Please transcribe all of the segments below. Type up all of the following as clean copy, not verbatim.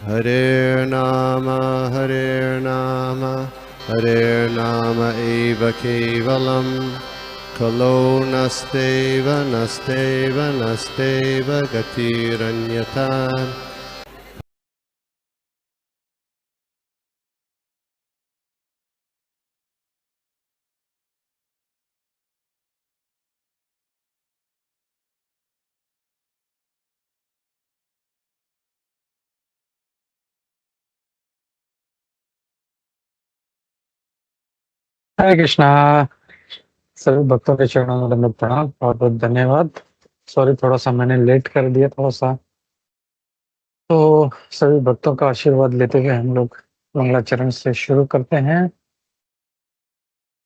Hare Nama Hare Nama eva kevalam Kalo nasteva nasteva nasteva gatiranyata. हरे कृष्णा। सभी भक्तों के चरणों में दंडवत प्रणाम, बहुत बहुत धन्यवाद। सॉरी, थोड़ा सा मैंने लेट कर दिया थोड़ा सा। तो सभी भक्तों का आशीर्वाद लेते हुए हम लोग मंगलाचरण से शुरू करते हैं।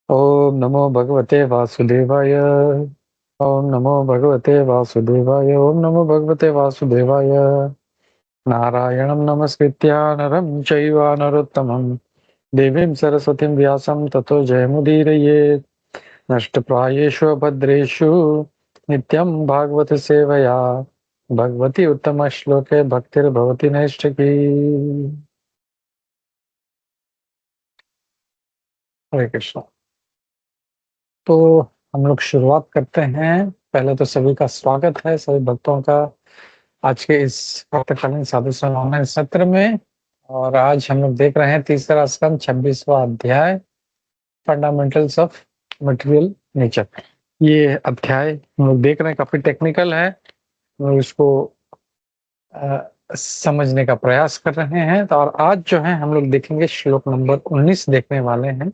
ओम नमो भगवते वासुदेवाय। ओम नमो भगवते वासुदेवाय। ओम नमो भगवते वासुदेवाय। नारायणं नमस्कृत्य नरं चैव नरोत्तमं देवीं सरस्वतीं व्यासं ततो जयमुदीरयेत्। नष्टप्रायेषु भद्रेषु नित्यं भागवत सेवया भगवती उत्तम श्लोके भक्तिर्भवति नैष्ठिकी। हरे कृष्ण। तो हम लोग शुरुआत करते हैं। पहले तो सभी का स्वागत है, सभी भक्तों का आज के इस प्रातःकालीन साधु संत ऑनलाइन सत्र में। और आज हम लोग देख रहे हैं तीसरा स्कंद 26वां अध्याय, फंडामेंटल्स ऑफ मटेरियल नेचर। ये अध्याय हम लोग देख रहे हैं, काफी टेक्निकल है और इसको समझने का प्रयास कर रहे हैं। तो और आज जो है हम लोग देखेंगे श्लोक नंबर 19 देखने वाले हैं।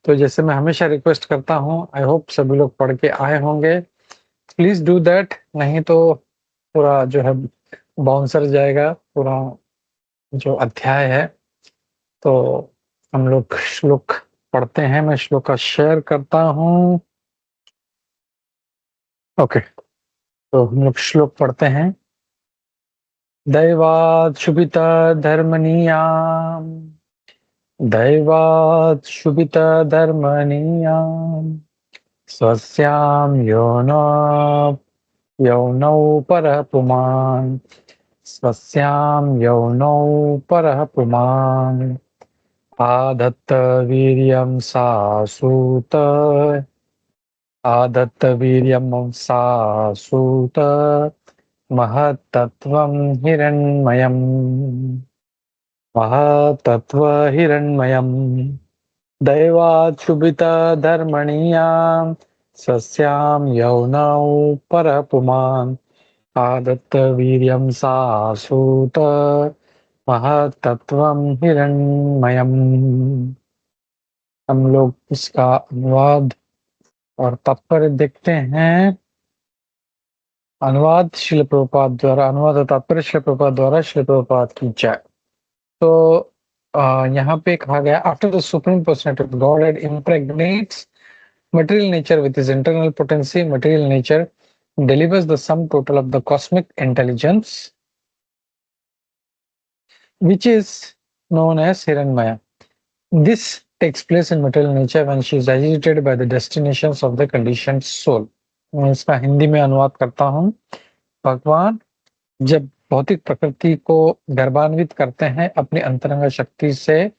तो जैसे मैं हमेशा रिक्वेस्ट करता हूँ, आई होप सभी लोग पढ़ के आए होंगे। प्लीज डू दैट, नहीं तो पूरा जो है बाउंसर जाएगा पूरा जो अध्याय है। तो हम लोग श्लोक पढ़ते हैं, मैं श्लोक का शेयर करता हूँ। ओके, तो हम लोग श्लोक पढ़ते हैं। दैवात् शुभिता धर्मनीयाम् दैवात् शुभिता धर्मनीयाम् स्वस्यां यौनौ परः पुमान् स्वस्यां यौनौ परः पुमान् आदत्त वीर्यं सा सूत आदत्त वीर्यं सा सूत महत्तत्त्वं हिरण्मयम् महत्तत्त्व हिरण्मयम् दैवात् शुभिता धर्मणीयां स्वस्यां यौनौ परः पुमान् आदत्त वीर्यं सा सूत महत्तत्त्वं हिरण्मयम्। हम लोग इसका अनुवाद और तात्पर्य देखते हैं। अनुवाद श्रील प्रभुपाद द्वारा, अनुवाद और तात्पर्य श्रील प्रभुपाद द्वारा, श्रील प्रभुपाद की जय। तो यहाँ पे कहा गया, after the supreme personality of godhead impregnates material nature with his internal potency, material nature delivers the sum total of the cosmic intelligence, which is known as Hiranmaya. This takes place in material nature when she is agitated by the destinations of the conditioned soul. मैं इसका हिंदी में अनुवाद करता हूँ। भगवान जब भौतिक प्रकृति को गर्भान्वित करते हैं अपनी अंतरंग शक्ति से,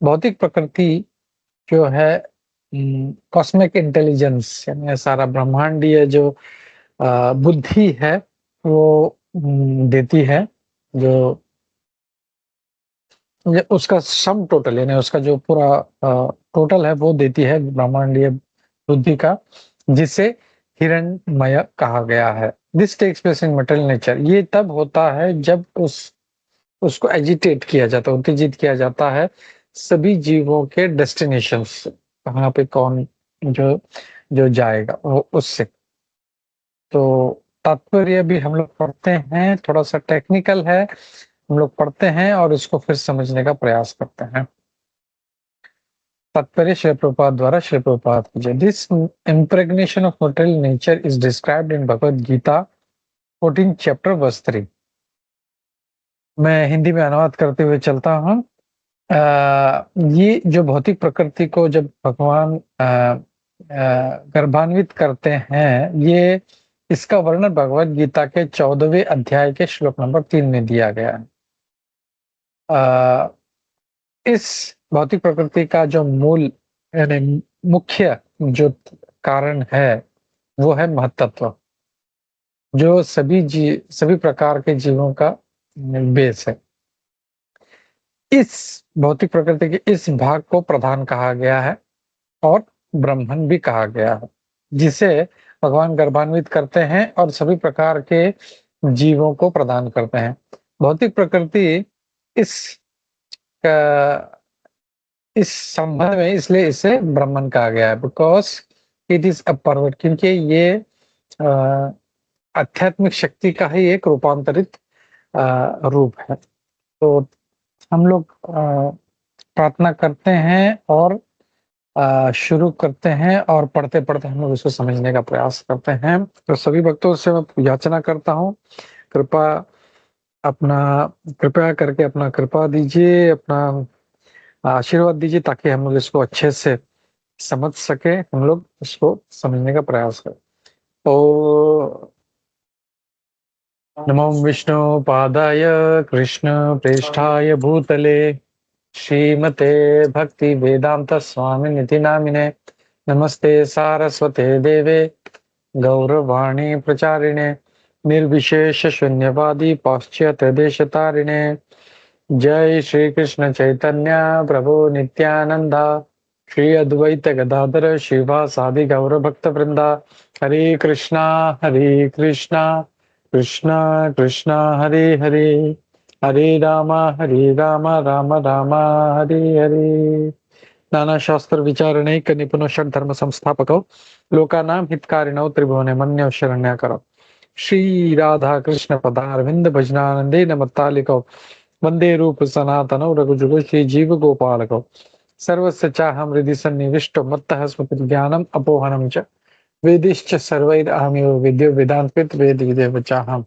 भौतिक प्रकृति जो है कॉस्मिक इंटेलिजेंस यानी सारा ब्रह्मांडीय जो बुद्धि है वो देती है, जो उसका सम टोटल यानी उसका जो पूरा टोटल है वो देती है ब्रह्मांडीय बुद्धि का, जिसे हिरण्मय कहा गया है। This takes place in material nature. ये तब होता है जब उसको एजिटेट किया जाता है, उत्तेजित किया जाता है सभी जीवों के डेस्टिनेशंस, कहाँ पे कौन जो जो जाएगा वो उससे। तो तात्पर्य भी हम लोग पढ़ते हैं, थोड़ा सा टेक्निकल है, हम लोग पढ़ते हैं और इसको फिर समझने का प्रयास करते हैं। तात्पर्य श्री प्रभुपाद द्वारा, श्री प्रभुपाद की जय। This impregnation of material nature is described in Bhagavad Gita 14 chapter verse 3। मैं हिंदी में अनुवाद करते हुए चलता हूँ। ये जो भौतिक प्रकृति को जब भगवान गर्भान्वित करते हैं, ये इसका वर्णन भगवद गीता के 14वें अध्याय के श्लोक नंबर 3 में दिया गया है। अ, इस भौतिक प्रकृति का जो मूल यानी मुख्य जो कारण है, वो है महत्त्व, जो सभी प्रकार के जीवों का बेस है। इस भौतिक प्रकृति के इस भाग को प्रधान कहा गया है और ब्रह्मन भी कहा गया है, जिसे भगवान गर्भान्वित करते हैं और सभी प्रकार के जीवों को प्रदान करते हैं। भौतिक प्रकृति इस इस संबंध में इसलिए इसे ब्रह्मन कहा गया है, because it is a pervert, क्योंकि ये आध्यात्मिक शक्ति का ही एक रूपांतरित रूप है। तो हम लोग प्रार्थना करते हैं और शुरू करते हैं और पढ़ते-पढ़ते हम लोग इसको समझने का प्रयास करते हैं। तो सभी भक्तों से मैं याचना करता हूँ, कृपा अपना कृपया करके अपना कृपा दीजिए, अपना आशीर्वाद दीजिए ताकि हम लोग इसको अच्छे से समझ सकें, हम लोग इसको समझने का प्रयास करें। ओ नमो विष्णुपादाय कृष्णप्रेष्ठाय भूतले श्रीमते भक्ति वेदांत स्वामिनिति नामिने नमस्ते सारस्वते देवे गौरवाणी प्रचारिणे निर्विशेष शून्यवादी पाश्चात्य देशतारिणे जय श्री कृष्ण चैतन्य प्रभु नित्यानंदा श्री अद्वैत गदाधर श्रीवासादि गौर भक्त वृंदा हरे कृष्णा कृष्णा कृष्णा हरे हरे हरे राम राम राम हरे हरे। नाना शास्त्र विचारणैक निपुनो षड धर्म संस्थापको लोकानां हितकारिणो त्रिभुवने मन्यो शरण्याकरो श्री राधा कृष्ण पदारविंद भजनानंदे नमत्तालिको वंदे रूप सनातनो रघुजुग श्री जीव गोपालको सर्वस्य चाहं हृदि सन्निविष्टो मत्तः स्मृति ज्ञानम अपोहनम च वेदिश्च सर्वैरहमेव विद्यो वेदांतकृत वेद विदेव चाहम्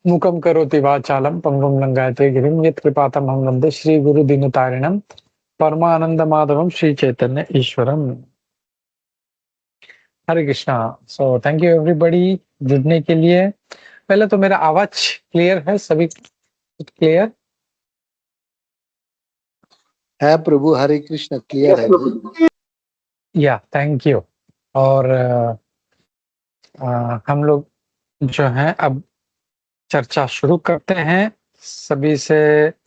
मूकं करोति वाचालं पंगुं लंघयते गिरिं यत्कृपातमहं वन्दे श्रीगुरुदीनतारिणं परमानंदमाधवम श्री चैतन्य ईश्वरम। Hare Krishna. So thank you everybody जुड़ने के लिए। पहले तो मेरा आवाज क्लियर है, सभी क्लियर है प्रभु? हरे कृष्ण, क्लियर है। या थैंक यू। और हम लोग जो है अब चर्चा शुरू करते हैं। सभी से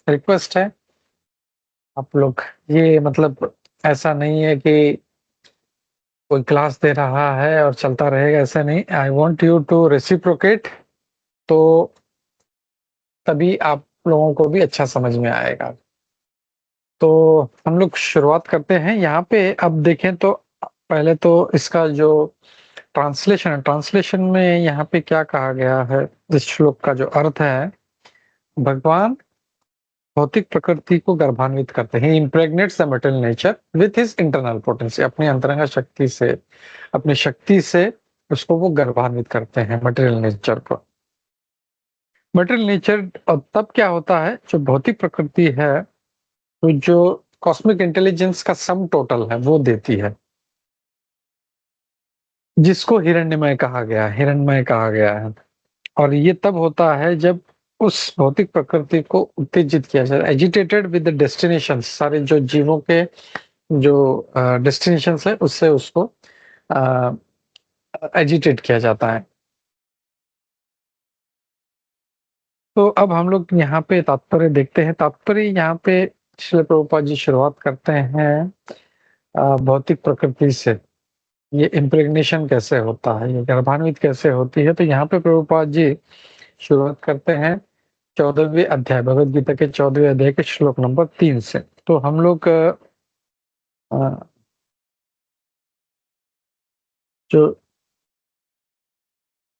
रिक्वेस्ट है, आप लोग ये मतलब ऐसा नहीं है कि कोई क्लास दे रहा है और चलता रहेगा, ऐसा नहीं। I want you to reciprocate, तो तभी आप लोगों को भी अच्छा समझ में आएगा। तो हम लोग शुरुआत करते हैं। यहाँ पे अब देखें तो पहले तो इसका जो ट्रांसलेशन है, ट्रांसलेशन में यहाँ पे क्या कहा गया है, इस श्लोक का जो अर्थ है, भगवान भौतिक प्रकृति को गर्भान्वित करते हैं, impregnates the material nature with his internal potency, अपनी अंतरंग शक्ति से, अपनी शक्ति से उसको वो गर्भान्वित करते हैं मटेरियल नेचर को। मटेरियल नेचर तब क्या होता है, जो भौतिक प्रकृति है, तो जो कॉस्मिक इंटेलिजेंस का सम टोटल है वो देती है, जिसको हिरण्यमय कहा गया है, हिरण्यमय कहा गया है। और ये तब होता है जब उस भौतिक प्रकृति को उत्तेजित किया जाए, एजिटेटेड विद द डेस्टिनेशन, सारे जो जीवों के जो डेस्टिनेशन है उससे उसको एजिटेट किया जाता है। तो अब हम लोग यहाँ पे तात्पर्य देखते हैं। तात्पर्य यहाँ पे श्रील प्रभुपाद जी शुरुआत करते हैं भौतिक प्रकृति से, ये इम्प्रेग्नेशन कैसे होता है, ये गर्भान्वित कैसे होती है। तो यहाँ पे प्रभुपाद जी शुरुआत करते हैं 14वें अध्याय, भगवद गीता के 14वें अध्याय के श्लोक नंबर 3 से। तो हम लोग जो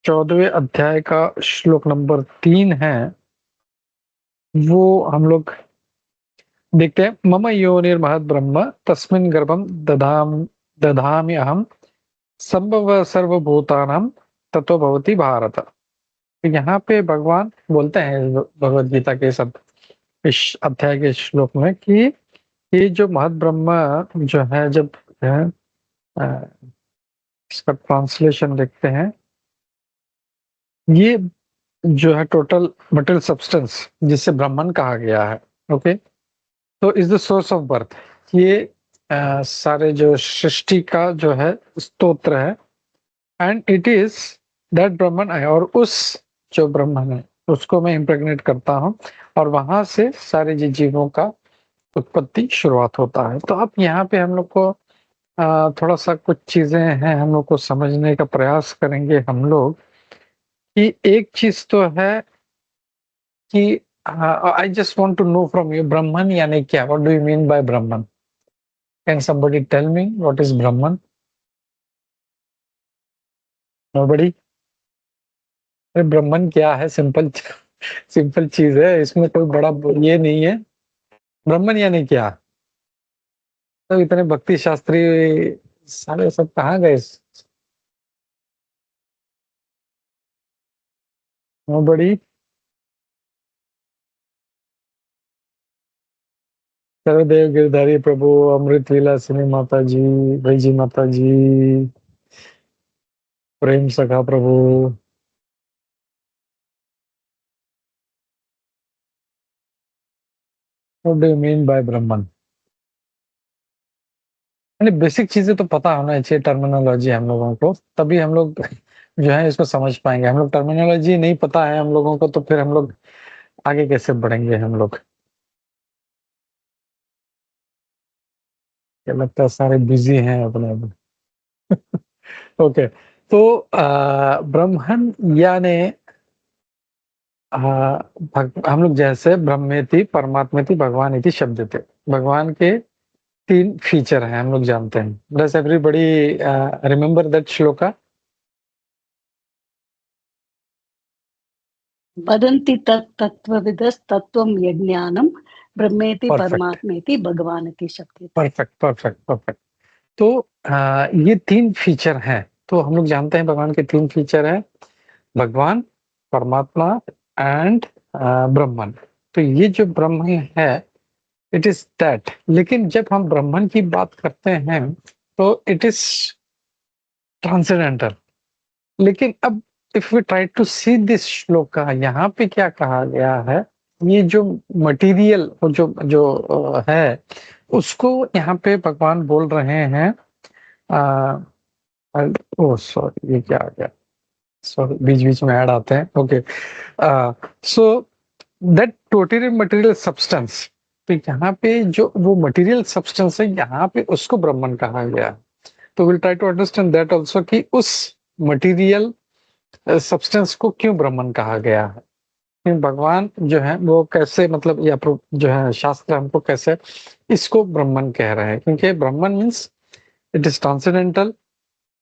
14वें अध्याय का श्लोक नंबर 3 है वो हम लोग देखते हैं। मम योनिर्महद् ब्रह्म तस्मिन् गर्भं दधामि अहम संभव सर्वभूतानां ततो भवति भारत। तो यहाँ पे भगवान बोलते हैं भगवद गीता के इस अध्याय के श्लोक में कि ये जो महद ब्रह्म जो है, जब इसका ट्रांसलेशन देखते हैं, ये जो है टोटल मटेरियल सब्सटेंस जिसे ब्रह्मन कहा गया है। ओके, तो is the source of birth. ये सारे जो सृष्टि का जो है स्तोत्र है। एंड इट इज दैट ब्रह्मन है, और उस जो ब्रह्मन है उसको मैं इम्प्रेग्नेट करता हूँ, और वहां से सारे जीवों का उत्पत्ति शुरुआत होता है। तो अब यहाँ पे हम लोग को थोड़ा सा कुछ चीजें हैं, हम लोग को समझने का प्रयास करेंगे हम लोग, कि एक चीज तो है कि I just want to know from you, Brahman यानी क्या? What do you mean by Brahman? Can somebody tell me what is Brahman? Nobody? अरे ब्रह्मन क्या है? सिंपल सिंपल चीज है, इसमें कोई बड़ा ये नहीं है। ब्रह्मन यानी क्या? तो इतने भक्ति शास्त्री सारे सब कहाँ गए? नोबडी? सर्वदेव गिरधारी प्रभु, अमृत विलासिनी माता जी, भाईजी माता जी, Prem Sakha Prabhu. What do you mean by Brahman? यानी बेसिक चीजें तो पता होना चाहिए, टर्मिनोलॉजी हम लोगों को, तभी हम लोग जो है इसको समझ पाएंगे। हम लोग टर्मिनोलॉजी नहीं पता है हम लोगों को, तो फिर हम लोग आगे कैसे बढ़ेंगे हम लोग? क्या लगता है सारे बिजी हैं अपने में? ओके, तो ब्रह्मन यानी हम लोग जैसे ब्रह्मेति परमात्मेति भगवान इति शब्द थे, भगवान के 3 फीचर हैं, हम लोग जानते हैं। Does everybody remember that shloka? वदन्ति तत्त्वविदस्तत्त्वं यज्ञानं ब्रह्मेति परफेक्ट, परमात्मेति भगवानिति शब्दे। Perfect, perfect, perfect. तो ये 3 फीचर हैं। तो हम लोग जानते हैं भगवान के 3 फीचर हैं, भगवान, परमात्मा एंड ब्रह्मन। तो ये जो ब्रह्मन है, इट इज दैट। लेकिन जब हम ब्रह्मन की बात करते हैं तो इट इज ट्रांसेंडेंटल। लेकिन अब if we try to see this shloka, यहाँ पे क्या कहा गया है, ये जो मटेरियल जो जो है उसको यहाँ पे भगवान बोल रहे हैं। ओ सॉरी, ये क्या आ गया? सॉरी, बीच बीच में ऐड आते हैं। Okay, so that total material substance, तो यहाँ पे जो वो मटेरियल सब्सटेंस है यहाँ पे उसको ब्रह्मन कहा गया। तो will try to understand that also, कि उस मटेरियल सब्सटेंस को क्यों ब्रह्मन कहा गया है, कि भगवान जो है वो कैसे, मतलब या जो है शास्त्र हमको कैसे इसको ब्रह्मन कह रहे हैं, क्योंकि Brahman means it is transcendental,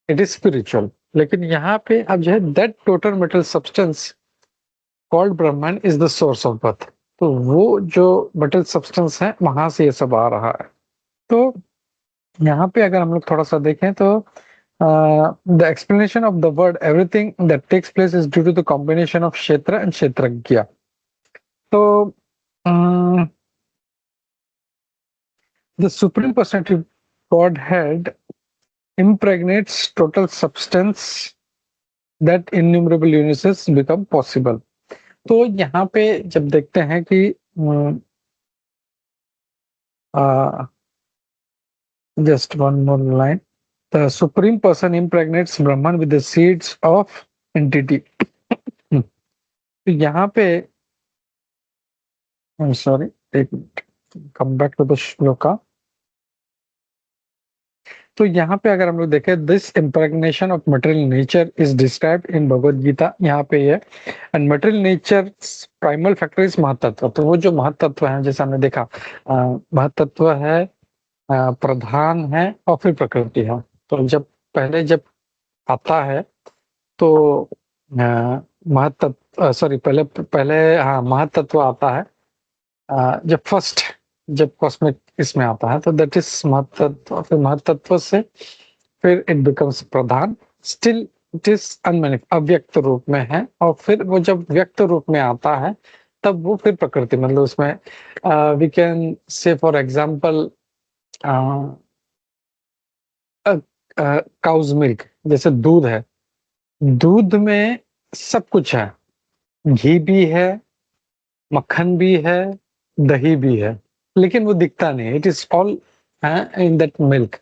it is spiritual. लेकिन यहाँ पे अब जो है that total metal substance called Brahman is the source of birth. तो वो जो मेटल सब्सटेंस है वहां से ये सब आ रहा है। तो यहाँ पे अगर हम लोग थोड़ा सा देखें तो the explanation of the word everything that takes place is due to the combination of kshetra and kshetrajna. तो the supreme personality godhead impregnates total substance that innumerable universes become possible। तो यहाँ पे जब देखते हैं कि just one more line, the supreme person impregnates Brahman with the seeds of entity. तो यहाँ पे सॉरी, एक minute, come back to the shloka. तो यहाँ पे अगर हम लोग देखें, this impregnation of material nature is described in Bhagavat Gita. यहाँ पे ये and material nature primal factor is महतत्व। तो वो जो महतत्व है, जैसे हमने देखा, महतत्व है, प्रधान है और फिर प्रकृति है। तो जब पहले जब आता है तो महतत्व, सॉरी, पहले पहले हाँ महतत्व आता है। जब फर्स्ट, जब कॉस्मिक इसमें आता है तो दैट इज महतत्व। फिर महतत्व से फिर it becomes Pradhan, still it is unmanifest, अव्यक्त रूप में है। और फिर वो जब व्यक्त रूप में आता है तब वो फिर प्रकृति, मतलब उसमें we can say for example cow's milk, जैसे दूध है, दूध में सब कुछ है, घी भी है, मक्खन भी है, दही भी है, लेकिन वो दिखता नहीं, it is all in that milk.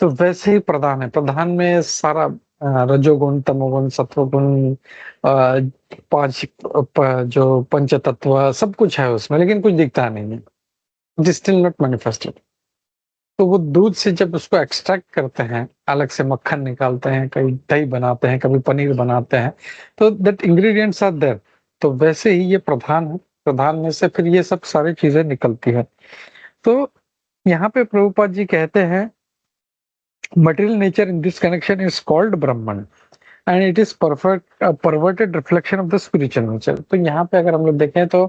तो वैसे ही प्रधान है, प्रधान में सारा रजोगुण, तमोगुण, सत्वगुण, पांच जो पंच तत्व सब कुछ है उसमें, लेकिन कुछ दिखता नहीं है, it is still not manifested. तो वो दूध से जब उसको एक्सट्रैक्ट करते हैं, अलग से मक्खन निकालते हैं, कभी दही बनाते हैं, कभी पनीर बनाते हैं, तो दैट इंग्रेडिएंट्स आर देयर। तो वैसे ही ये प्रधान है, प्रधान में से फिर ये सब सारी चीजें निकलती है। तो यहाँ पे प्रभुपाद जी कहते हैं material nature in this connection is called Brahman and it is perfect perverted reflection of the spiritual nature। तो यहाँ पे अगर हम लोग देखें तो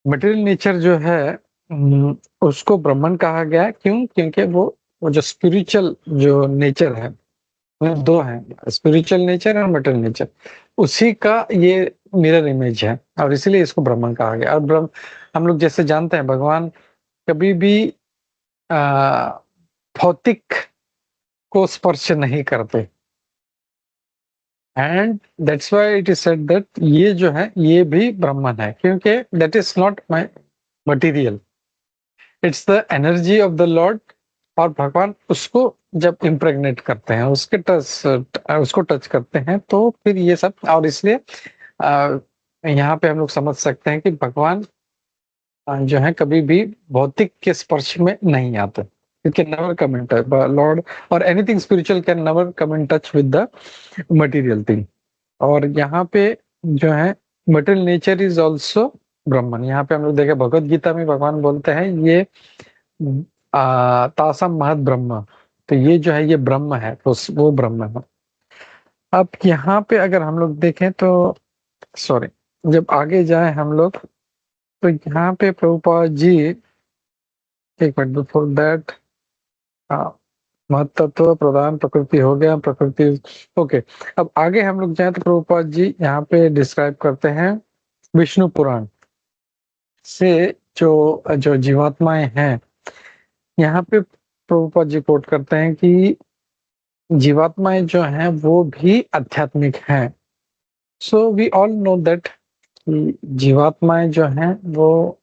मटेरियल नेचर जो है उसको ब्राह्मण कहा गया है। क्यों? क्योंकि वो जो स्पिरिचुअल जो नेचर है, वो दो हैं, स्पिरिचुअल नेचर और मटेरियल नेचर, उसी का ये मिरर इमेज है और इसीलिए इसको ब्राह्मण कहा गया। और हम लोग जैसे जानते हैं भगवान कभी भी भौतिक को स्पर्श नहीं करते, and that's why it is said that ये जो है ये भी ब्राह्मण है, क्योंकि that is not my material, it's the energy of the lord. और भगवान उसको जब इम्प्रेग्नेट करते हैं, उसको टच करते हैं, तो फिर ये सब। और इसलिए यहाँ पे हम लोग समझ सकते हैं कि भगवान जो है कभी भी भौतिक के स्पर्श में नहीं आते। It can never come in touch, but Lord or anything spiritual can never come in touch with the material thing। और यहाँ पे जो है material nature is also ब्रह्मन। यहाँ पे हम लोग देखें भगवत गीता में भगवान बोलते हैं ये तासम महत ब्रह्म, तो ये जो है ये ब्रह्म है, तो वो ब्रह्म है। अब यहाँ पे अगर हम लोग देखें तो सॉरी, जब आगे जाए हम लोग तो यहाँ पे प्रभुपाद जी, एक मिनट बिफोर दैट, महत्त्व प्रधान प्रकृति हो गया, प्रकृति ओके। अब आगे हम लोग जाएं तो प्रभुपाद जी यहाँ पे डिस्क्राइब करते हैं विष्णु पुराण से जो जो जीवात्माएं हैं। यहाँ पे प्रभुपाद जी कोट करते हैं कि जीवात्माएं जो हैं वो भी आध्यात्मिक हैं। So we all know that जीवात्माएं जो हैं वो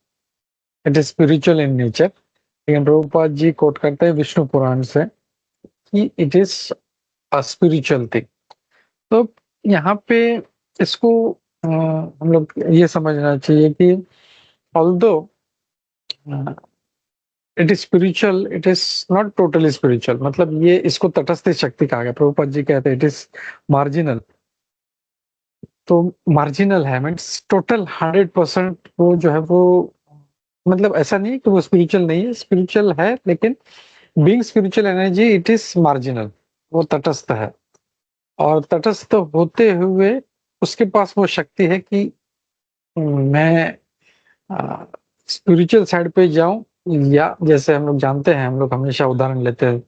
it is spiritual in nature, लेकिन प्रभुपाद जी कोट करते हैं विष्णु पुराण से कि it is a spiritual thing. तो यहाँ पे इसको हम लोग ये समझना चाहिए कि although it is spiritual, it is not totally spiritual. मतलब ये इसको तटस्थ शक्ति कहा गया। प्रभुपाद जी कहते हैं इट इज मार्जिनल। तो मार्जिनल है मीन्स टोटल 100% वो जो है वो, मतलब ऐसा नहीं है कि वो स्पिरिचुअल नहीं है, स्पिरिचुअल है, लेकिन being spiritual energy it is marginal, वो तटस्थ है। और तटस्थ होते हुए उसके पास वो शक्ति है कि मैं स्पिरिचुअल साइड पे जाऊं, या जैसे हम लोग जानते हैं, हम लोग हमेशा उदाहरण लेते हैं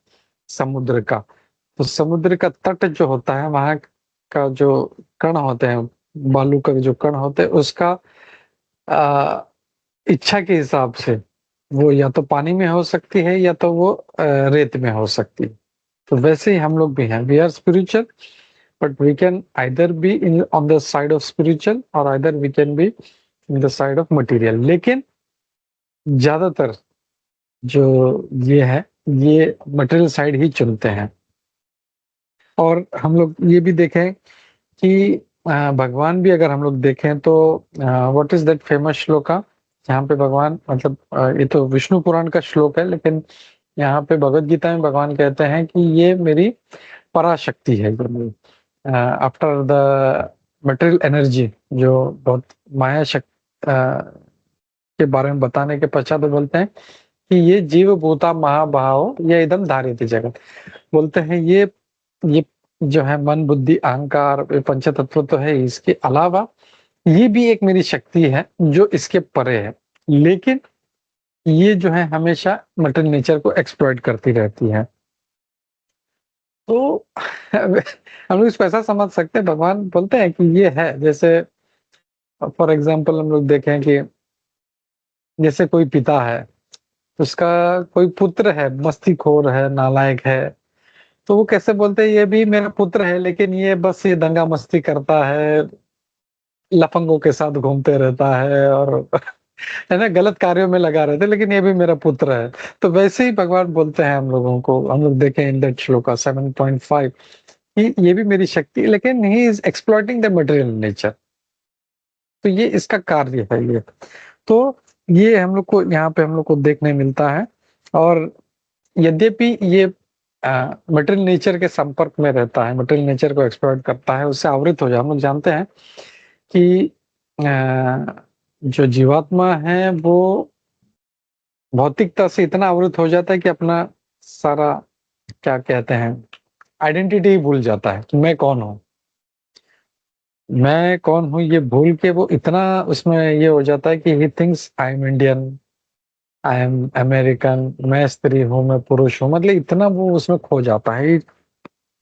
समुद्र का। तो समुद्र का तट जो होता है, वहां का जो कण होते हैं, बालू का जो कण होते हैं, उसका इच्छा के हिसाब से वो या तो पानी में हो सकती है या तो वो रेत में हो सकती है। तो वैसे ही हम लोग भी हैं, we are spiritual but we can either be in on the side of spiritual और either we can be in the side of material. लेकिन ज्यादातर जो ये है ये मटेरियल साइड ही चुनते हैं। और हम लोग ये भी देखें कि भगवान भी अगर हम लोग देखें तो what is that famous shloka, यहाँ पे भगवान मतलब ये तो विष्णु पुराण का श्लोक है, लेकिन यहाँ पे भगवत गीता में भगवान कहते हैं कि ये मेरी पराशक्ति है। आफ्टर द मटेरियल एनर्जी, जो बहुत माया शक्ति के बारे में बताने के पश्चात बोलते हैं कि ये जीव भूता महाभाव ये एकदम धारित जगत। बोलते हैं ये जो है मन बुद्धि अहंकार पंच तत्व तो है, इसके अलावा ये भी एक मेरी शक्ति है जो इसके परे है, लेकिन ये जो है हमेशा मटेरियल नेचर को एक्सप्लॉइट करती रहती है। तो हम लोग इसको ऐसा समझ सकते हैं, भगवान बोलते हैं कि ये है, जैसे फॉर एग्जाम्पल हम लोग देखें कि जैसे कोई पिता है, उसका कोई पुत्र है, मस्तीखोर है, नालायक है, तो वो कैसे बोलते हैं ये भी मेरा पुत्र है, लेकिन ये बस ये दंगा मस्ती करता है, लफंगों के साथ घूमते रहता है और है ना, गलत कार्यों में लगा रहता है, लेकिन ये भी मेरा पुत्र है। तो वैसे ही भगवान बोलते हैं हम लोगों को, हम लोग देखें इन दैट श्लोका 7.5 कि ये भी मेरी शक्ति है, लेकिन he is exploiting the material nature. तो ये इसका कार्य है ये। तो ये हम लोग को यहाँ पे हम लोग को देखने मिलता है। और यद्यपि ये मटेरियल नेचर के संपर्क में रहता है, मटेरियल नेचर को एक्सप्लॉइट करता है, उससे आवृत हो जाए। हम लोग जानते हैं कि जो जीवात्मा है वो भौतिकता से इतना आवृत हो जाता है कि अपना सारा, क्या कहते हैं, आइडेंटिटी ही भूल जाता है कि मैं कौन हूँ, मैं कौन हूँ, ये भूल के वो इतना उसमें ये हो जाता है कि he thinks I am Indian, I am American, मैं स्त्री हूँ, मैं पुरुष हूँ, मतलब इतना वो उसमें खो जाता है,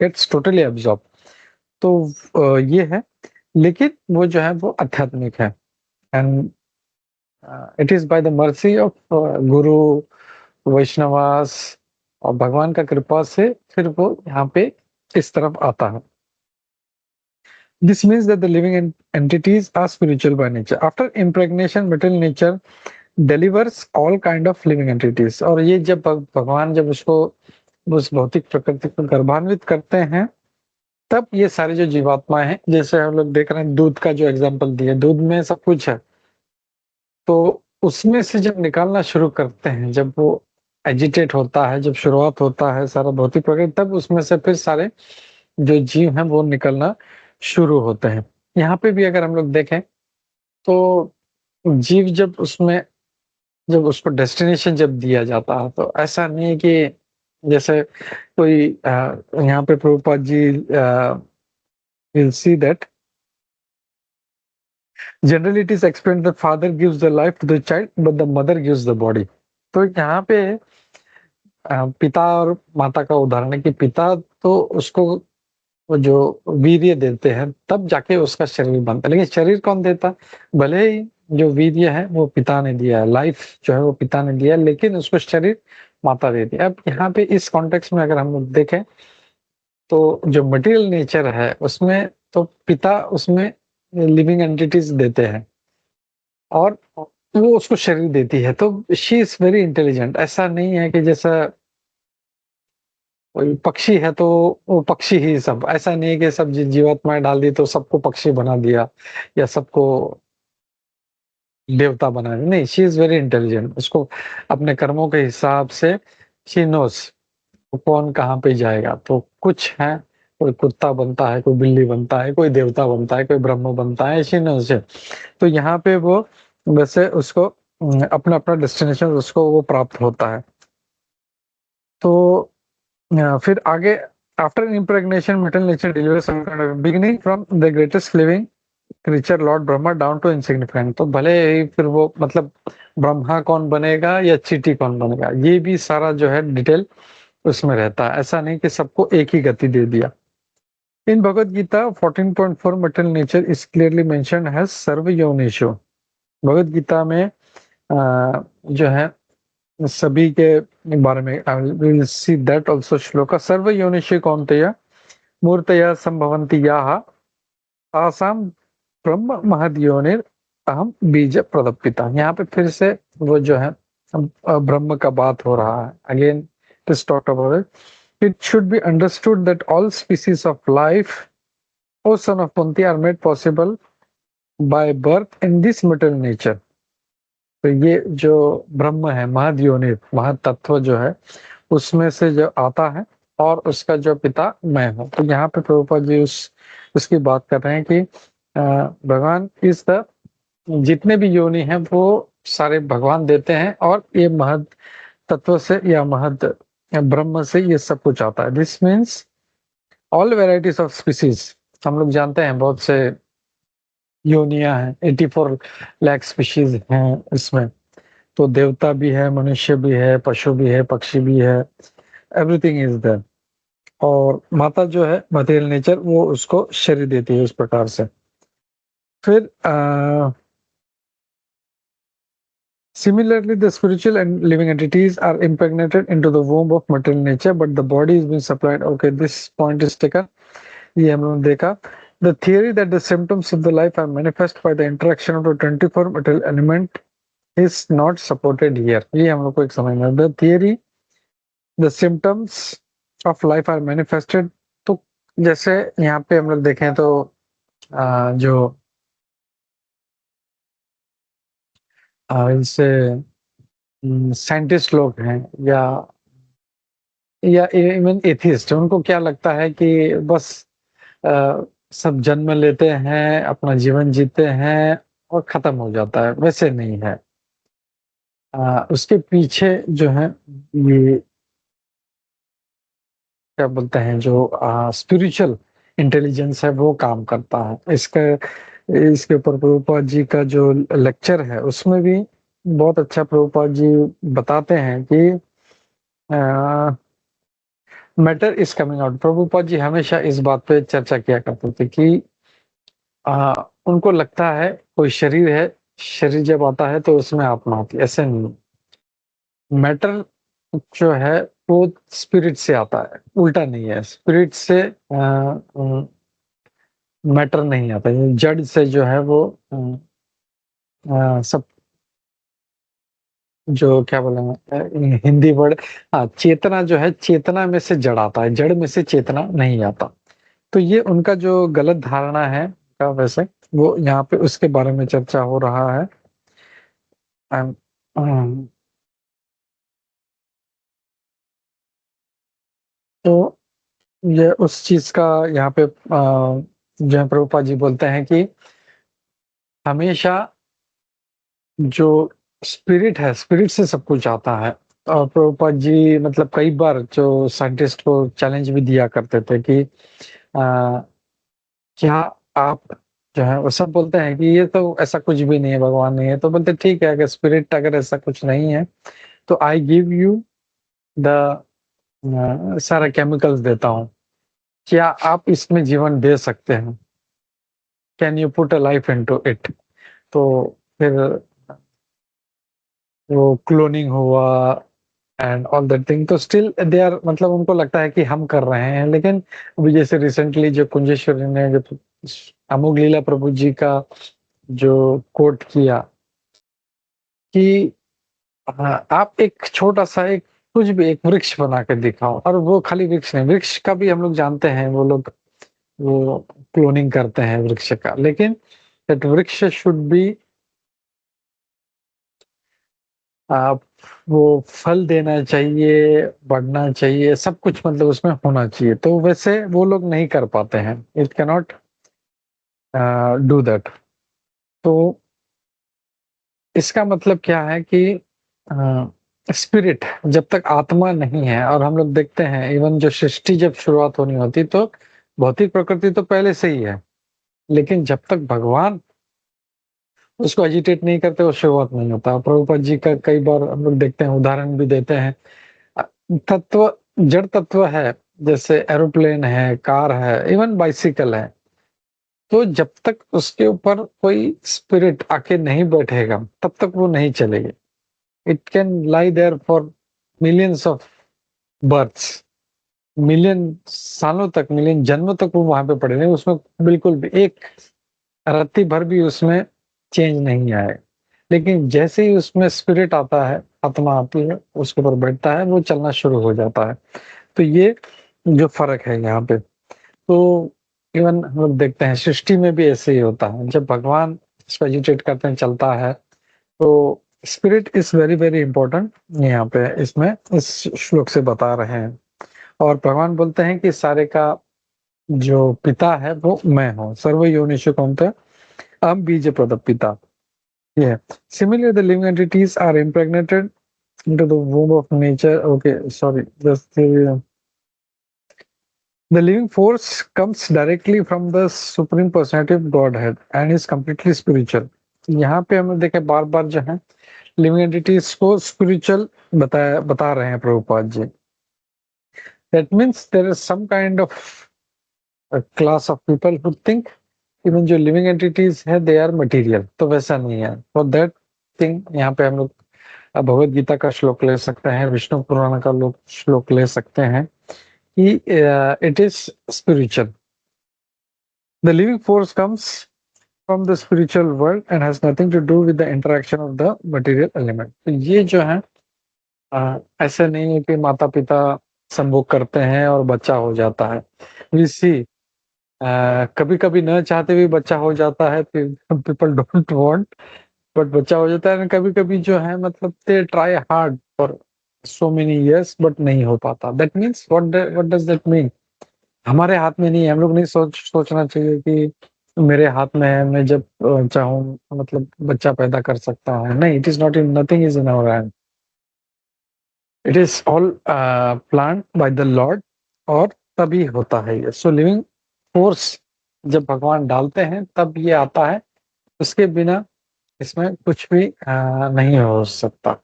इट्स टोटली एब्जॉर्ब। तो ये है, लेकिन वो जो है वो आध्यात्मिक है। And it is by the mercy of गुरु, वैष्णवास और भगवान का कृपा से फिर वो यहाँ पे इस तरफ आता है। This means that the living entities are spiritual by nature. After impregnation, material nature delivers all kind of living entities. और ये जब भगवान जब उसको उस भौतिक प्रकृति को गर्भान्वित करते हैं, तब ये सारे जो जीवात्माएं हैं, जैसे हम लोग देख रहे हैं दूध का जो एग्जांपल दिया, दूध में सब कुछ है, तो उसमें से जब निकालना शुरू करते हैं, जब वो एजिटेट होता है, जब शुरुआत होता है सारा भौतिक प्रकृति, तब उसमें से फिर सारे जो जीव हैं वो निकलना शुरू होते हैं। यहाँ पे भी अगर हम लोग देखें तो जीव जब उसमें, जब उसको डेस्टिनेशन जब दिया जाता है, तो ऐसा नहीं है कि जैसे कोई यहाँ पे Prabhupada ji will see that generally it is explained that father gives the life to the child but the mother gives the body. तो यहाँ पे पिता और माता का उदाहरण है कि पिता तो उसको वो जो वीर्य देते हैं, तब जाके उसका शरीर बनता है, लेकिन शरीर कौन देता? भले ही जो वीर्य है वो पिता ने दिया है, लाइफ जो है वो पिता ने दिया है, लेकिन उसको शरीर माता देती है। अब यहाँ पे इस कॉन्टेक्स्ट में अगर हम लोग देखें तो जो मटेरियल नेचर है उसमें तो पिता उसमें लिविंग एंटिटीज देते हैं और वो उसको शरीर देती है। तो शी इज वेरी इंटेलिजेंट। ऐसा नहीं है कि जैसा कोई पक्षी है तो वो पक्षी ही सब, ऐसा नहीं है कि सब जीवात्माएं डाल दी तो सबको पक्षी बना दिया या सबको देवता बना दिया। नहीं, शी इज वेरी इंटेलिजेंट। उसको अपने कर्मों के हिसाब से शी नोस कौन कहाँ पे जाएगा। तो कुछ है, कोई कुत्ता बनता है, कोई बिल्ली बनता है, कोई देवता बनता है, कोई ब्रह्म बनता है, शी नोस है। तो यहाँ पे वो वैसे उसको अपना अपना डेस्टिनेशन उसको वो प्राप्त होता है। तो फिर आगे after impregnation metal nature delivers beginning from the greatest living creature lord Brahma down to insignificant. तो भले ही फिर वो मतलब ब्रह्मा कौन बनेगा या चींटी कौन बनेगा, ये भी सारा जो है डिटेल उसमें रहता है। ऐसा नहीं कि सबको एक ही गति दे दिया। In Bhagavad Gita 14.4 material nature is clearly mentioned has सर्व योनिषु। भगवद गीता में जो है सभी के बारे में will see that also shloka सर्व योनिषु कौन्तेय मूर्तया संभवन्ति याः आसाम ब्रह्म महद योनिर अहम बीज प्रदपिता। यहाँ पे फिर से वो जो है ब्रह्म का बात हो रहा है। Again it talked about it should be understood that all species of life O son of Kunti are made possible by birth in this material nature. तो ये जो ब्रह्म है, महद योनि, महद तत्व जो है उसमें से जो आता है और उसका जो पिता मैं हूँ। तो यहाँ पे प्रभुपाद जी उसकी बात कर रहे हैं कि भगवान इस जितने भी योनि हैं वो सारे भगवान देते हैं और ये महद तत्व से या महद ब्रह्म से ये सब कुछ आता है। This means all varieties of species. हम लोग जानते हैं बहुत से योनियां हैं, 84 लाख स्पीशीज हैं इसमें। तो देवता भी है, मनुष्य भी है, पशु भी है, पक्षी भी है, एवरीथिंग इज देयर। और माता जो है मटेरियल नेचर वो उसको शरीर देती है उस प्रकार से। फिर similarly the spiritual and living entities are impregnated into the womb of material nature but the body is being supplied. Okay, this point is taken। ये हम लोगों ने देखा the theory that the symptoms of the life are manifest by the interaction of the 24 material element is not supported here. ये हम लोग को एक समझना है. The theory, the symptoms of life are manifested. तो जैसे यहाँ पे हम लोग देखें तो जो इनसे साइंटिस्ट लोग हैं या इवन एथिस्ट, उनको क्या लगता है कि बस सब जन्म लेते हैं, अपना जीवन जीते हैं और खत्म हो जाता है. वैसे नहीं है. उसके पीछे जो है ये क्या बोलते हैं, जो स्पिरिचुअल इंटेलिजेंस है वो काम करता है. इसके ऊपर प्रभुपाद जी का जो लेक्चर है उसमें भी बहुत अच्छा प्रभुपाद जी बताते हैं कि matter is coming out. Prabhupada ji हमेशा इस बात पे चर्चा किया करते थे कि उनको लगता है कोई शरीर है, शरीर जब आता है तो उसमें आत्मा आती है. ऐसे नहीं. मैटर जो है वो स्पिरिट से आता है, उल्टा नहीं है. स्पिरिट से मैटर नहीं आता. जड़ से जो है वो सब जो क्या बोलेंगे हिंदी वर्ड, चेतना जो है, चेतना में से जड़ आता है, जड़ में से चेतना नहीं आता. तो ये उनका जो गलत धारणा है का वैसे वो यहाँ पे उसके बारे में चर्चा हो रहा है. तो ये उस चीज का यहाँ पे जो है प्रभुपाद जी बोलते हैं कि हमेशा जो स्पिरिट है, स्पिरिट से सब कुछ आता है. और प्रभुपाद जी मतलब कई बार जो साइंटिस्ट को चैलेंज भी दिया करते थे कि क्या आप जो है वो सब बोलते हैं कि ये तो ऐसा कुछ भी नहीं है, भगवान नहीं है. तो बोलते ठीक है, अगर स्पिरिट अगर ऐसा कुछ नहीं है तो आई गिव यू द सारा केमिकल्स देता हूँ, क्या आप इसमें जीवन दे सकते हैं? Can you put a life into it? तो फिर वो क्लोनिंग हुआ एंड ऑल दैट थिंग. तो स्टिल दे आर, मतलब उनको लगता है कि हम कर रहे हैं. लेकिन अभी जैसे रिसेंटली जो कुंजेश्वरी ने जो अमोघ लीला प्रभु जी का जो कोट किया कि आप एक छोटा सा एक कुछ भी एक वृक्ष बना के दिखाओ. और वो खाली वृक्ष नहीं, वृक्ष का भी हम लोग जानते हैं वो लोग वो क्लोनिंग करते हैं वृक्ष का. लेकिन दैट वृक्ष शुड बी वो फल देना चाहिए, बढ़ना चाहिए, सब कुछ मतलब उसमें होना चाहिए. तो वैसे वो लोग नहीं कर पाते हैं. It can not do that. तो इसका मतलब क्या है कि स्पिरिट जब तक आत्मा नहीं है, और हम लोग देखते हैं इवन जो सृष्टि जब शुरुआत होनी होती तो भौतिक प्रकृति तो पहले से ही है, लेकिन जब तक भगवान उसको एजिटेट नहीं करते वो शुरुआत नहीं होता. प्रभुपाद जी का कई बार हम लोग देखते हैं, उदाहरण भी देते हैं. तत्व जड़ तत्व है, जैसे एरोप्लेन है, कार है, इवन बाइसिकल है. तो जब तक उसके ऊपर कोई स्पिरिट आके नहीं बैठेगा तब तक वो नहीं चलेगी. It can lie there for millions of births, million सालों तक, मिलियन जन्मों तक वो वहां पे पड़े नहीं. उसमें बिल्कुल भी एक रत्ती भर भी उसमें चेंज नहीं आए. लेकिन जैसे ही उसमें स्पिरिट आता है, आत्मा आती है, उसके ऊपर बैठता है, वो चलना शुरू हो जाता है. तो ये जो फर्क है यहाँ पे. तो इवन हम लोग देखते हैं सृष्टि में भी ऐसे ही होता है. जब भगवान इसको एजिटेट करते हैं, चलता है, तो spirit is very very important. यहाँ पे इसमें इस श्लोक से बता रहे हैं. और भगवान बोलते हैं कि सारे का जो पिता है वो मैं हूँ. सर्व योनिषु कौनते अहम बीज प्रद पिता. Yeah. Similarly, the living entities are impregnated into the womb of nature. Okay, sorry. The living force comes directly from the Supreme Personality of Godhead and is completely spiritual. यहाँ पे हम देखें बार बार जो है लिविंग एंटिटीज को spiritual बता रहे हैं Prabhupada ji. That means there is some kind of a class of people who think even जो लिविंग एंटिटीज है दे आर मटेरियल. तो वैसा नहीं है. फॉर दैट थिंग यहाँ पे हम लोग भगवत गीता का श्लोक ले सकते हैं, विष्णु पुराण का श्लोक ले सकते हैं कि it is spiritual. The living force comes from the spiritual world and has nothing to do with the interaction of the material element. तो ये जो है ऐसा नहीं है कि माता पिता संभोग करते हैं और बच्चा हो जाता है। We see कभी कभी न चाहते हुए बच्चा हो जाता है, पीपल डोंट वांट, बट बच्चा हो जाता है। कभी कभी जो है मतलब they try hard for so many years but नहीं हो पाता। That means what does that mean? हमारे हाथ में नहीं है। हम लोग नहीं सोचना चाहिए कि मेरे हाथ में है, मैं जब चाहूँ मतलब बच्चा पैदा कर सकता हूँ। नहीं, it is not in, nothing is in our hand. It is all plan by the lord, और तभी होता है ये। सो लिविंग फोर्स जब भगवान डालते हैं तब ये आता है, उसके बिना इसमें कुछ भी नहीं हो सकता।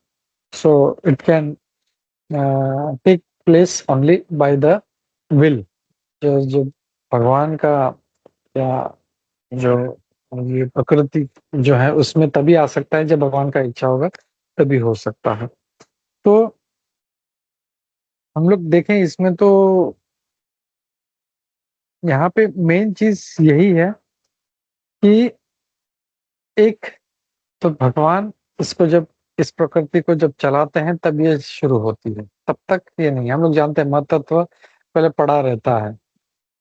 So it can take place only by the will. जो भगवान का या जो ये प्रकृति जो है उसमें तभी आ सकता है जब भगवान का इच्छा होगा, तभी हो सकता है। तो हम लोग देखें इसमें तो यहाँ पे मेन चीज यही है कि एक तो भगवान इसको जब इस प्रकृति को जब चलाते हैं तब ये शुरू होती है, तब तक ये नहीं। हम लोग जानते हैं मत तत्व पहले पड़ा रहता है,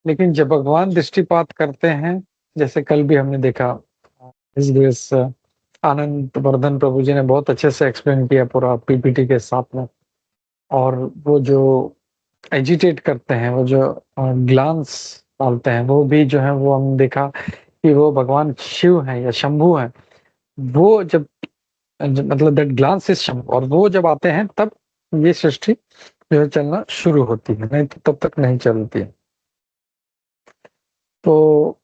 लेकिन जब भगवान दृष्टिपात करते हैं, जैसे कल भी हमने देखा इस दिवस आनंद वर्धन प्रभु जी ने बहुत अच्छे से एक्सप्लेन किया पूरा पीपीटी के साथ में। और वो जो एजिटेट करते हैं, वो जो ग्लांस डालते हैं, वो भी जो है वो हम देखा कि वो भगवान शिव हैं या शंभु हैं। वो जब मतलब दैट ग्लांस इज शंभु, और वो जब आते हैं तब ये सृष्टि जो है चलना शुरू होती है, नहीं तो तब तक नहीं चलती है। तो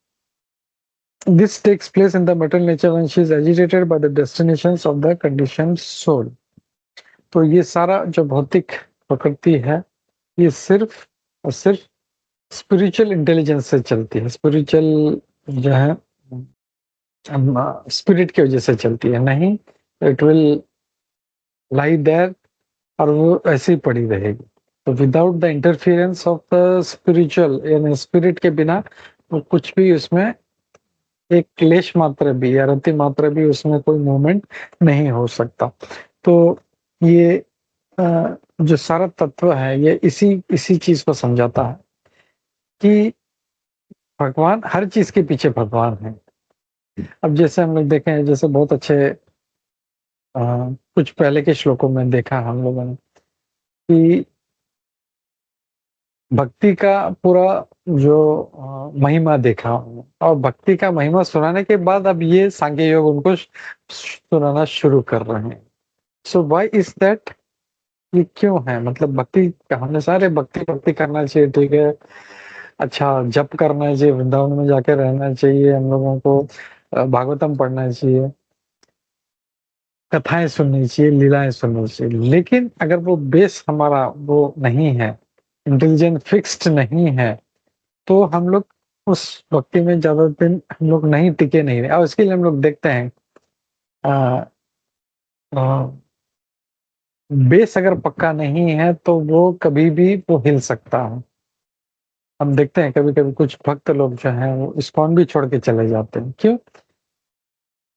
this takes place in the material nature when she is agitated by the destinations of the conditioned soul. तो ये सारा जो भौतिक प्रकृति है, ये सिर्फ और सिर्फ स्पिरिचुअल इंटेलिजेंस से चलती है। स्पिरिचुअल जो है स्पिरिट की वजह से चलती है, नहीं इट विल लाई देयर और वो ऐसे ही पड़ी रहेगी। तो without the interference of the spiritual, यानी स्पिरिट के बिना वो कुछ भी उसमें एक क्लेश मात्र भी या रति मात्र भी उसमें कोई मूवमेंट नहीं हो सकता। तो ये जो सारा तत्व है ये इसी चीज को समझाता है कि भगवान हर चीज के पीछे भगवान है। अब जैसे हम लोग देखें, जैसे बहुत अच्छे कुछ पहले के श्लोकों में देखा हम लोगों ने कि भक्ति का पूरा जो महिमा देखा, और भक्ति का महिमा सुनाने के बाद अब ये सांख्य योग उनको सुनाना शुरू कर रहे हैं। So why is that? ये क्यों है? मतलब भक्ति हमने सारे भक्ति करना चाहिए, ठीक है, अच्छा जप करना चाहिए, वृंदावन में जाके रहना चाहिए, हम लोगों को भागवतम पढ़ना चाहिए, कथाएं सुननी चाहिए, लीलाएं सुननी चाहिए। लेकिन अगर वो बेस हमारा वो नहीं है, इंटेलिजेंट फिक्स्ड नहीं है, तो हम लोग उस भक्ति में ज्यादा दिन हम लोग नहीं टिके नहीं रहे। और इसके लिए हम लोग देखते हैं बेस अगर पक्का नहीं है तो वो कभी भी वो हिल सकता है। हम देखते हैं कभी कभी कुछ भक्त लोग जो हैं वो इस्कॉन भी छोड़ के चले जाते हैं। क्यों?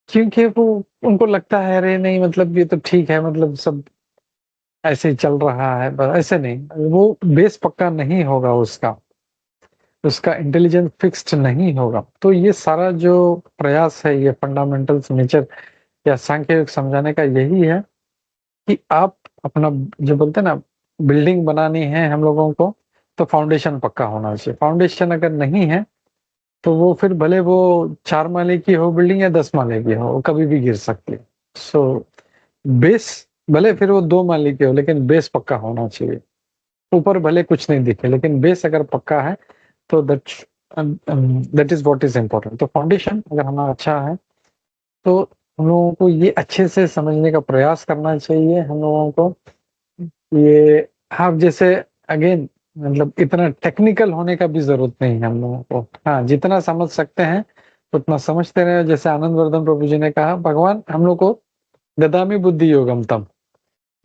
क्योंकि वो उनको लगता है अरे नहीं मतलब ये तो ठीक है, मतलब सब ऐसे ही चल रहा है, बस ऐसे नहीं, वो बेस पक्का नहीं होगा, उसका इंटेलिजेंस फिक्स्ड नहीं होगा। तो ये सारा जो प्रयास है, ये फंडामेंटल्स नेचर या सांख्य योग समझाने का यही है कि आप अपना जो बोलते हैं ना, बिल्डिंग बनानी है हम लोगों को, तो फाउंडेशन पक्का होना चाहिए। फाउंडेशन अगर नहीं है तो वो फिर भले वो 4 माले की हो बिल्डिंग या 10 माले की हो, वो कभी भी गिर सकती है। सो बेस भले फिर वो 2 माले की हो, लेकिन बेस पक्का होना चाहिए। ऊपर भले कुछ नहीं दिखे, लेकिन बेस अगर पक्का है तो that is what is important. तो फाउंडेशन अगर हमारा अच्छा है तो हम लोगों को ये अच्छे से समझने का प्रयास करना चाहिए। हम लोगों को ये हाँ, जैसे अगेन मतलब इतना टेक्निकल होने का भी जरूरत नहीं है हम लोगों को। हाँ, जितना समझ सकते हैं उतना समझते रहे। जैसे आनंद वर्धन प्रभु जी ने कहा, भगवान हम लोग को ददामी बुद्धि योगम तम,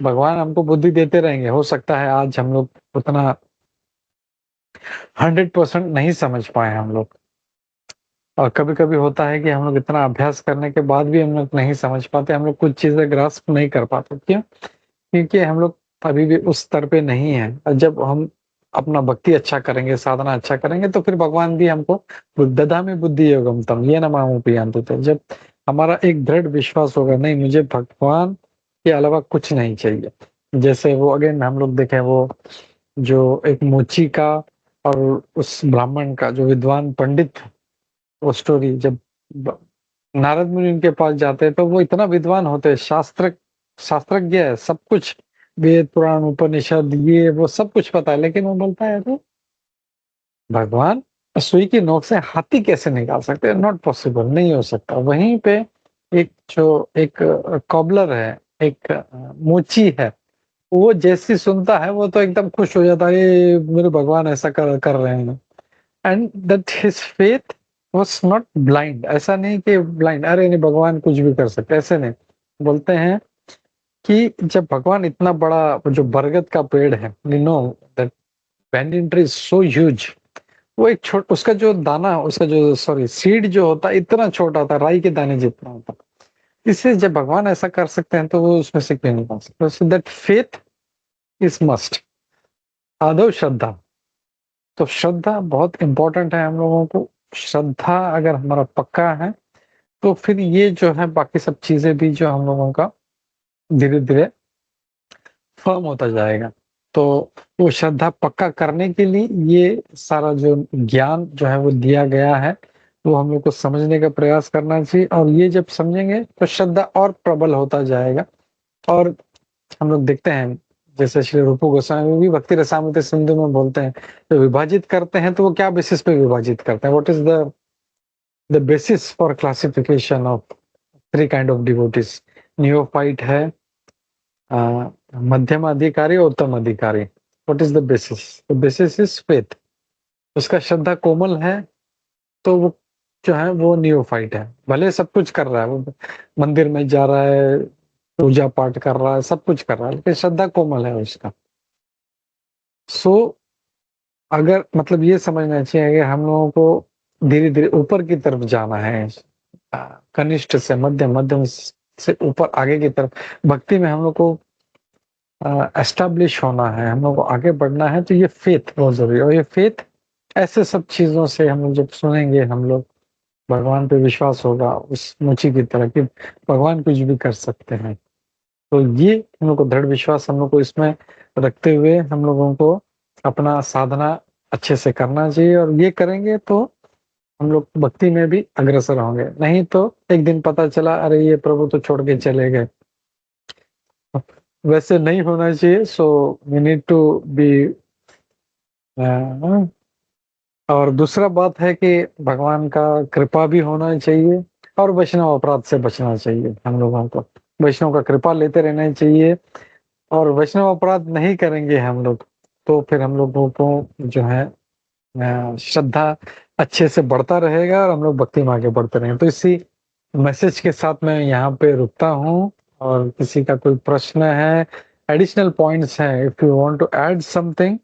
भगवान हमको बुद्धि देते रहेंगे। हो सकता है आज हम लोग उतना 100% नहीं समझ पाए हम लोग, और कभी-कभी होता है कि हम लोग इतना अभ्यास करने के बाद भी हम लोग नहीं समझ पाते, हम लोग कुछ चीज़ें ग्रास्प नहीं कर पाते। क्यों? क्योंकि हम लोग अभी भी उस स्तर पे नहीं हैं और जब हम अपना भक्ति अच्छा करेंगे, साधना अच्छा करेंगे तो फिर भगवान भी हमको ददामि बुद्धि योगम तम येन मामुपयान्ति। तो जब हमारा एक दृढ़ विश्वास होगा, नहीं मुझे भगवान के अलावा कुछ नहीं चाहिए। जैसे वो अगेन हम लोग देखें वो जो एक मोची का और उस ब्राह्मण का जो विद्वान पंडित, वो स्टोरी जब ब नारद मुनि उनके पास जाते हैं तो वो इतना विद्वान होते हैं, शास्त्रज्ञ है, सब कुछ वेद, पुराण, उपनिषद ये वो सब कुछ पता है, लेकिन वो बोलता है अरे भगवान सुई की नोक से हाथी कैसे निकाल सकते हैं? नॉट पॉसिबल, नहीं हो सकता। वहीं पे एक कॉबलर है, एक मोची है, वो जैसी सुनता है वो तो एकदम खुश हो जाता है, ये मेरे भगवान ऐसा कर रहे हैं। And that his faith was not blind. ऐसा नहीं कि ब्लाइंड, अरे नहीं भगवान कुछ भी कर सकते, ऐसे नहीं। बोलते हैं कि जब भगवान इतना बड़ा जो बरगद का पेड़ है, you know that banyan tree is so huge, वो एक उसका जो दाना, उसका जो सॉरी सीड जो होता है इतना छोटा होता है, राई के दाने जितना होता है। इससे जब भगवान ऐसा कर सकते हैं तो वो उसमें से क्यों नहीं कर सकते? So that faith is must. आदौ श्रद्धा, तो श्रद्धा बहुत इंपॉर्टेंट है हम लोगों को। श्रद्धा अगर हमारा पक्का है तो फिर ये जो है बाकी सब चीजें भी जो हम लोगों का धीरे धीरे फर्म होता जाएगा। तो वो श्रद्धा पक्का करने के लिए ये सारा जो ज्ञान जो है वो दिया गया है, वो हम लोग को समझने का प्रयास करना चाहिए। और ये जब समझेंगे तो श्रद्धा और प्रबल होता जाएगा। और हम लोग देखते हैं जैसे श्री रूप गोस्वामी भी भक्ति रसामृत सिंधु में बोलते हैं, तो विभाजित करते हैं तो वो क्या बेसिस पे विभाजित करते हैं? What is the basis for classification of three kind of devotees? Neophyte है, मध्यम अधिकारी और उत्तम अधिकारी। What is the basis? The basis is faith. उसका श्रद्धा कोमल है तो वो जो है वो नियोफाइट है, भले सब कुछ कर रहा है, वो मंदिर में जा रहा है, पूजा पाठ कर रहा है, सब कुछ कर रहा है, लेकिन श्रद्धा कोमल है उसका। सो अगर मतलब ये समझना चाहिए कि हम लोगों को धीरे धीरे ऊपर की तरफ जाना है, कनिष्ठ से मध्यम, मध्यम से ऊपर आगे की तरफ भक्ति में हम लोग को एस्टैब्लिश होना है, हम लोग को आगे बढ़ना है। तो ये फेथ बहुत जरूरी है। और ये फेथ ऐसे सब चीजों से हम लोग जब सुनेंगे, हम लोग भगवान पे विश्वास होगा उस मुची की तरह कि भगवान कुछ भी कर सकते हैं। तो ये हम लोग को दृढ़ विश्वास हम लोग को इसमें रखते हुए हम लोगों को अपना साधना अच्छे से करना चाहिए। और ये करेंगे तो हम लोग भक्ति में भी अग्रसर होंगे। नहीं तो एक दिन पता चला अरे ये प्रभु तो छोड़ के चले गए, वैसे नहीं होना चाहिए। So we need to be. और दूसरा बात है कि भगवान का कृपा भी होना चाहिए और वैष्णव अपराध से बचना चाहिए। हम लोगों को वैष्णव का कृपा लेते रहना चाहिए। और वैष्णव अपराध नहीं करेंगे हम लोग तो फिर हम लोगों को जो है श्रद्धा अच्छे से बढ़ता रहेगा और हम लोग भक्ति में आगे बढ़ते रहेंगे। तो इसी मैसेज के साथ मैं यहाँ पे रुकता हूँ। और किसी का कोई प्रश्न है, एडिशनल पॉइंट्स हैं, if you want to add something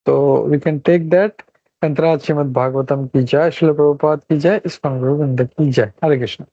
तो वी कैन टेक दैट। अंतराज श्रीमद् भागवतम की जय, श्रील प्रभुपाद की जय, इस्कॉन गुरु वृंद की जय। हरे कृष्ण।